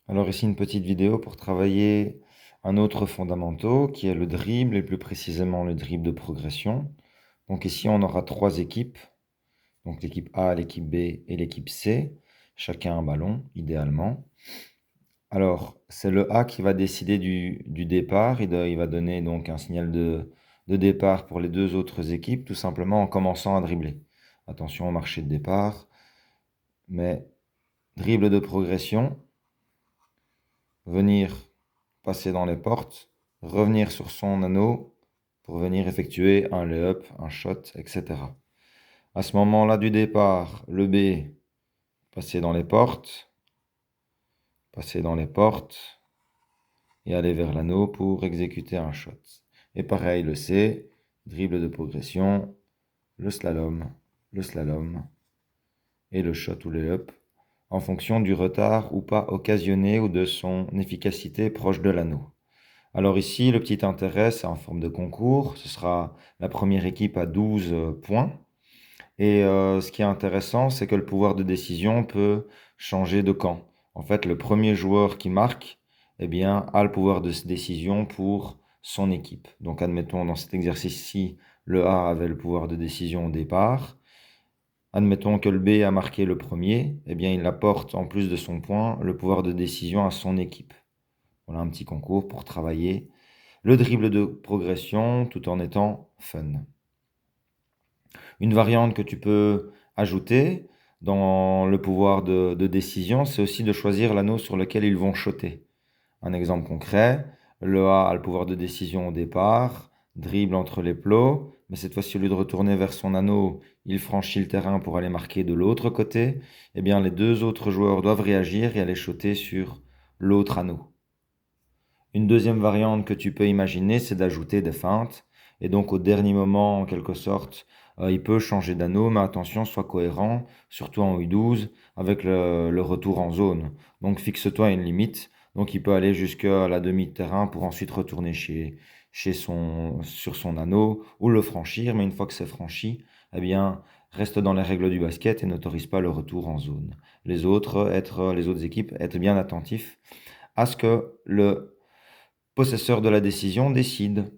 Alors ici une petite vidéo pour travailler un autre fondamental qui est le dribble et plus précisément le dribble de progression. Donc ici on aura trois équipes, donc l'équipe A, l'équipe B et l'équipe C, chacun un ballon idéalement. Alors c'est le A qui va décider du départ, il va donner donc un signal de départ pour les deux autres équipes, tout simplement en commençant à dribbler. Attention au marché de départ, mais dribble de progression, venir passer dans les portes, revenir sur son anneau pour venir effectuer un lay-up, un shot, etc. À ce moment-là du départ, le B, passer dans les portes et aller vers l'anneau pour exécuter un shot. Et pareil, le C, dribble de progression, le slalom et le shot ou le lay-up en fonction du retard ou pas occasionné ou de son efficacité proche de l'anneau. Alors ici, le petit intérêt, c'est en forme de concours. Ce sera la première équipe à 12 points. Et ce qui est intéressant, c'est que le pouvoir de décision peut changer de camp. En fait, le premier joueur qui marque, eh bien, a le pouvoir de décision pour son équipe. Donc, admettons, dans cet exercice-ci, le A avait le pouvoir de décision au départ. Admettons que le B a marqué le premier, eh bien, il apporte, en plus de son point, le pouvoir de décision à son équipe. Voilà un petit concours pour travailler le dribble de progression tout en étant fun. Une variante que tu peux ajouter dans le pouvoir de décision, c'est aussi de choisir l'anneau sur lequel ils vont shotter. Un exemple concret, le A a le pouvoir de décision au départ, dribble entre les plots, mais cette fois-ci, au lieu de retourner vers son anneau, il franchit le terrain pour aller marquer de l'autre côté. Eh bien, les deux autres joueurs doivent réagir et aller shotter sur l'autre anneau. Une deuxième variante que tu peux imaginer, c'est d'ajouter des feintes. Et donc au dernier moment, en quelque sorte, il peut changer d'anneau, mais attention, sois cohérent, surtout en U12, avec le retour en zone. Donc fixe-toi une limite. Donc il peut aller jusqu'à la demi-terrain pour ensuite retourner sur son anneau ou le franchir. Mais une fois que c'est franchi, eh bien, reste dans les règles du basket et n'autorise pas le retour en zone. Les autres équipes, être bien attentifs à ce que le possesseur de la décision décide.